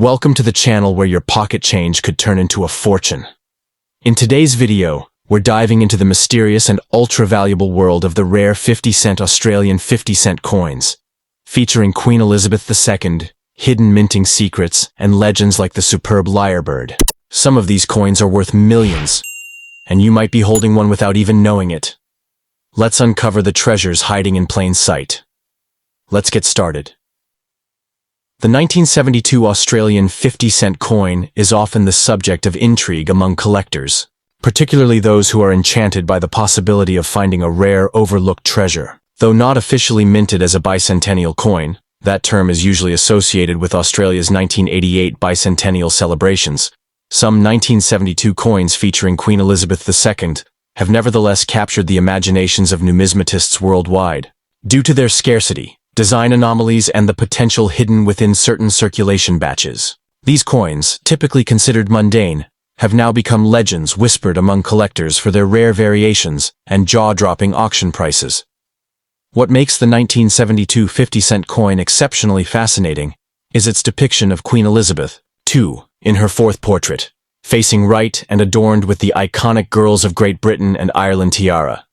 Welcome to the channel where your pocket change could turn into a fortune. In today's video, we're diving into the mysterious and ultra-valuable world of the rare 50-cent Australian 50-cent coins, featuring Queen Elizabeth II, hidden minting secrets, and legends like the superb lyrebird. Some of these coins are worth millions, and you might be holding one without even knowing it. Let's uncover the treasures hiding in plain sight. Let's get started. The 1972 Australian 50-cent coin is often the subject of intrigue among collectors, particularly those who are enchanted by the possibility of finding a rare, overlooked treasure. Though not officially minted as a bicentennial coin, that term is usually associated with Australia's 1988 bicentennial celebrations, some 1972 coins featuring Queen Elizabeth II have nevertheless captured the imaginations of numismatists worldwide. Due to their scarcity, design anomalies, and the potential hidden within certain circulation batches, these coins, typically considered mundane, have now become legends whispered among collectors for their rare variations and jaw-dropping auction prices. What makes the 1972 50-cent coin exceptionally fascinating is its depiction of Queen Elizabeth II in her fourth portrait, facing right and adorned with the iconic Girls of Great Britain and Ireland tiara.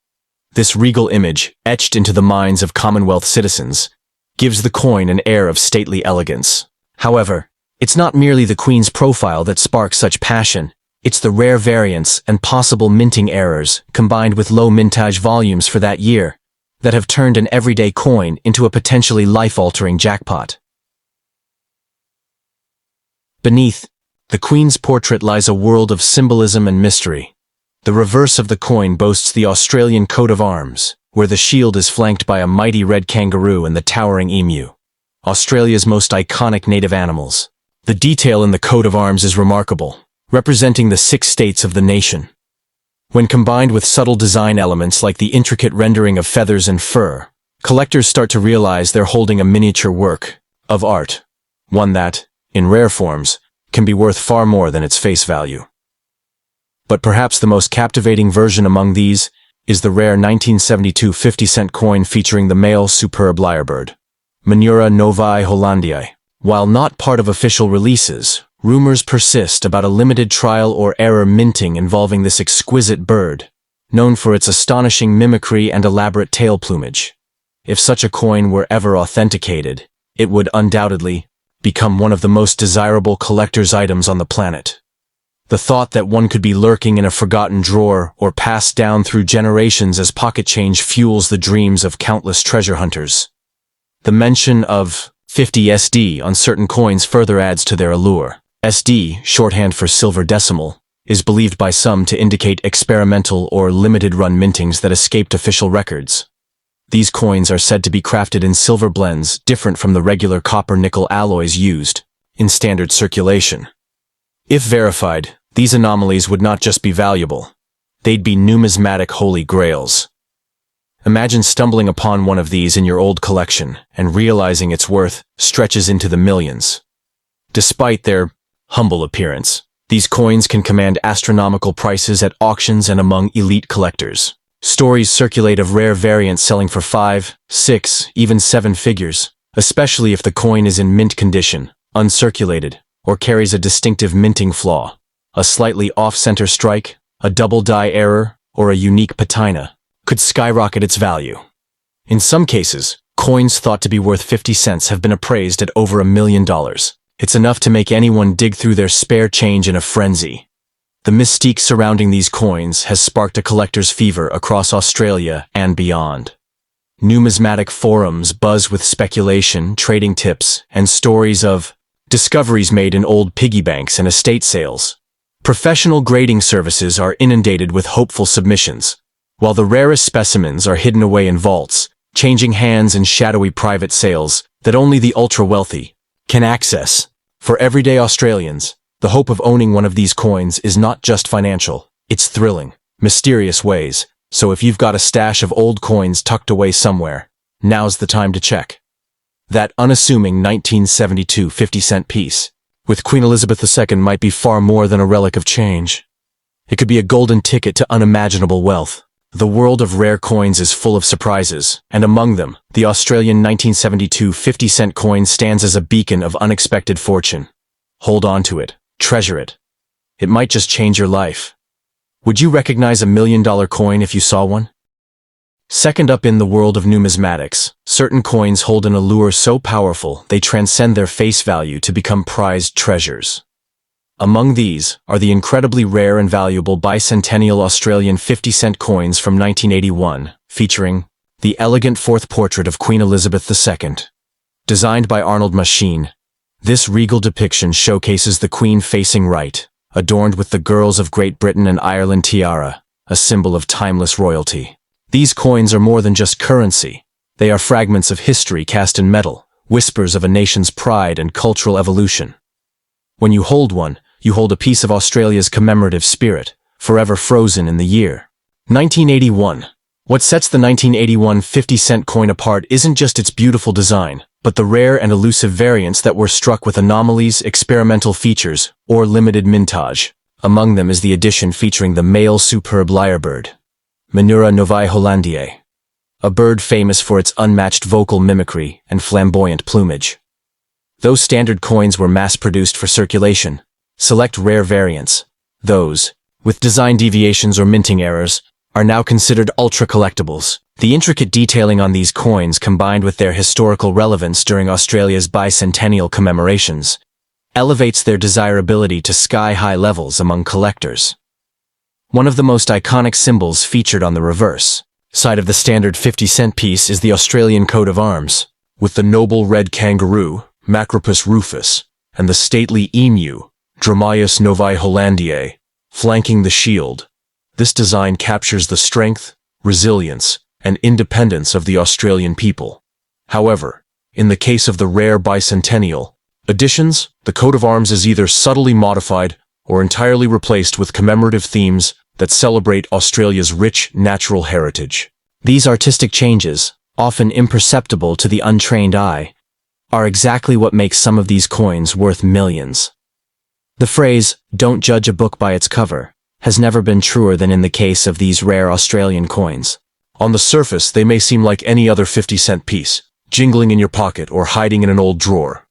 This regal image, etched into the minds of Commonwealth citizens, gives the coin an air of stately elegance. However, it's not merely the Queen's profile that sparks such passion, it's the rare variants and possible minting errors, combined with low mintage volumes for that year, that have turned an everyday coin into a potentially life-altering jackpot. Beneath the Queen's portrait lies a world of symbolism and mystery. The reverse of the coin boasts the Australian coat of arms, where the shield is flanked by a mighty red kangaroo and the towering emu, Australia's most iconic native animals. The detail in the coat of arms is remarkable, representing the 6 states of the nation. When combined with subtle design elements like the intricate rendering of feathers and fur, collectors start to realize they're holding a miniature work of art, one that, in rare forms, can be worth far more than its face value. But perhaps the most captivating version among these is the rare 1972 50-cent coin featuring the male superb lyrebird, Millionaire Novae Hollandiae. While not part of official releases, rumors persist about a limited trial or error minting involving this exquisite bird, known for its astonishing mimicry and elaborate tail plumage. If such a coin were ever authenticated, it would undoubtedly become one of the most desirable collector's items on the planet. The thought that one could be lurking in a forgotten drawer or passed down through generations as pocket change fuels the dreams of countless treasure hunters. The mention of 50 SD on certain coins further adds to their allure. SD, shorthand for silver decimal, is believed by some to indicate experimental or limited-run mintings that escaped official records. These coins are said to be crafted in silver blends different from the regular copper-nickel alloys used in standard circulation. If verified, these anomalies would not just be valuable, they'd be numismatic holy grails. Imagine stumbling upon one of these in your old collection and realizing its worth stretches into the millions. Despite their humble appearance, these coins can command astronomical prices at auctions and among elite collectors. Stories circulate of rare variants selling for 5, 6, even 7 figures, especially if the coin is in mint condition, uncirculated, or carries a distinctive minting flaw. A slightly off-center strike, a double die error, or a unique patina could skyrocket its value. In some cases, coins thought to be worth 50 cents have been appraised at over $1 million. It's enough to make anyone dig through their spare change in a frenzy. The mystique surrounding these coins has sparked a collector's fever across Australia and beyond. Numismatic forums buzz with speculation, trading tips, and stories of discoveries made in old piggy banks and estate sales. Professional grading services are inundated with hopeful submissions, while the rarest specimens are hidden away in vaults, changing hands in shadowy private sales that only the ultra-wealthy can access. For everyday Australians, the hope of owning one of these coins is not just financial, it's thrilling, mysterious ways. So if you've got a stash of old coins tucked away somewhere, now's the time to check. That unassuming 1972 50-cent piece with Queen Elizabeth II might be far more than a relic of change. It could be a golden ticket to unimaginable wealth. The world of rare coins is full of surprises, and among them, the Australian 1972 50-cent coin stands as a beacon of unexpected fortune. Hold on to it. Treasure it. It might just change your life. Would you recognize a $1,000,000 coin if you saw one? Second up, in the world of numismatics, certain coins hold an allure so powerful they transcend their face value to become prized treasures. Among these are the incredibly rare and valuable bicentennial Australian 50-cent coins from 1981, featuring the elegant fourth portrait of Queen Elizabeth II. Designed by Arnold Machine, this regal depiction showcases the Queen facing right, adorned with the girls of Great Britain and Ireland tiara, a symbol of timeless royalty. These coins are more than just currency. They are fragments of history cast in metal, whispers of a nation's pride and cultural evolution. When you hold one, you hold a piece of Australia's commemorative spirit, forever frozen in the year 1981. What sets the 1981 50-cent coin apart isn't just its beautiful design, but the rare and elusive variants that were struck with anomalies, experimental features, or limited mintage. Among them is the edition featuring the male superb lyrebird, Millionaire Novae Hollandiae, a bird famous for its unmatched vocal mimicry and flamboyant plumage. Those standard coins were mass-produced for circulation. Select rare variants, those with design deviations or minting errors, are now considered ultra-collectibles. The intricate detailing on these coins, combined with their historical relevance during Australia's bicentennial commemorations, elevates their desirability to sky-high levels among collectors. One of the most iconic symbols featured on the reverse side of the standard 50-cent piece is the Australian coat of arms, with the noble red kangaroo, Macropus rufus, and the stately emu, Dromaeus Novae Hollandiae, flanking the shield. This design captures the strength, resilience, and independence of the Australian people. However, in the case of the rare bicentennial editions, the coat of arms is either subtly modified or entirely replaced with commemorative themes that celebrate Australia's rich natural heritage. These artistic changes, often imperceptible to the untrained eye, are exactly what makes some of these coins worth millions. The phrase, "Don't judge a book by its cover," has never been truer than in the case of these rare Australian coins. On the surface, they may seem like any other 50-cent piece, jingling in your pocket or hiding in an old drawer.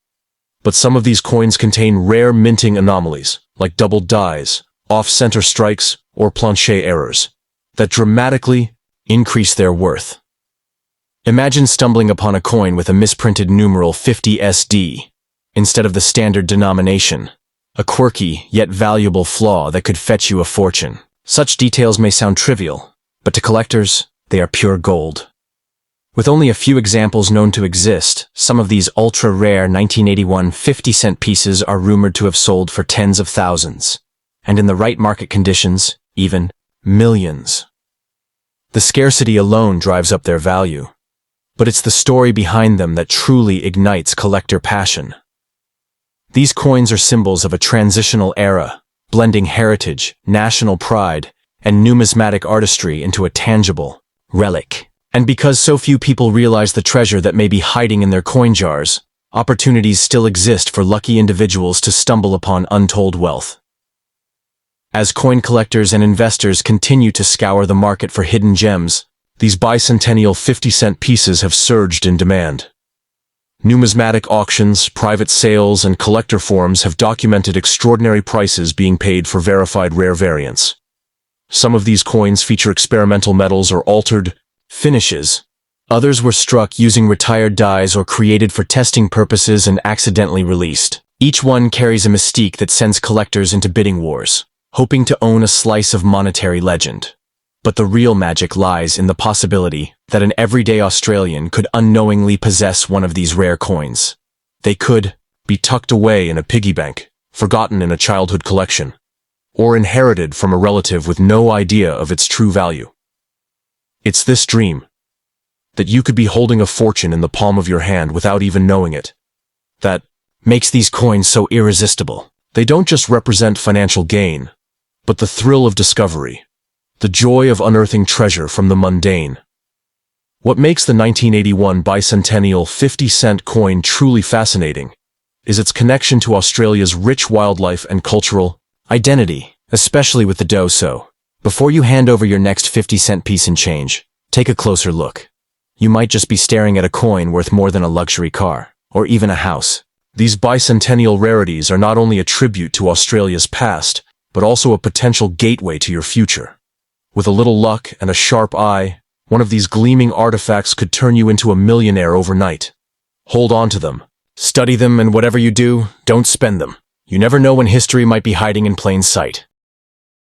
But some of these coins contain rare minting anomalies, like doubled dies, off-center strikes, or plancher errors, that dramatically increase their worth. Imagine stumbling upon a coin with a misprinted numeral 50SD instead of the standard denomination, a quirky yet valuable flaw that could fetch you a fortune. Such details may sound trivial, but to collectors, they are pure gold. With only a few examples known to exist, some of these ultra-rare 1981 50-cent pieces are rumored to have sold for tens of thousands, and in the right market conditions, even millions. The scarcity alone drives up their value, but it's the story behind them that truly ignites collector passion. These coins are symbols of a transitional era, blending heritage, national pride, and numismatic artistry into a tangible relic. And because so few people realize the treasure that may be hiding in their coin jars, opportunities still exist for lucky individuals to stumble upon untold wealth. As coin collectors and investors continue to scour the market for hidden gems, these bicentennial 50-cent pieces have surged in demand. Numismatic auctions, private sales, and collector forums have documented extraordinary prices being paid for verified rare variants. Some of these coins feature experimental metals or altered finishes. Others were struck using retired dies or created for testing purposes and accidentally released. Each one carries a mystique that sends collectors into bidding wars, hoping to own a slice of monetary legend. But the real magic lies in the possibility that an everyday Australian could unknowingly possess one of these rare coins. They could be tucked away in a piggy bank, forgotten in a childhood collection, or inherited from a relative with no idea of its true value. It's this dream, that you could be holding a fortune in the palm of your hand without even knowing it, that makes these coins so irresistible. They don't just represent financial gain, but the thrill of discovery, the joy of unearthing treasure from the mundane. What makes the 1981 bicentennial 50-cent coin truly fascinating is its connection to Australia's rich wildlife and cultural identity, especially with the doso. Before you hand over your next 50-cent piece in change, take a closer look. You might just be staring at a coin worth more than a luxury car, or even a house. These bicentennial rarities are not only a tribute to Australia's past, but also a potential gateway to your future. With a little luck and a sharp eye, one of these gleaming artifacts could turn you into a millionaire overnight. Hold on to them. Study them, and whatever you do, don't spend them. You never know when history might be hiding in plain sight.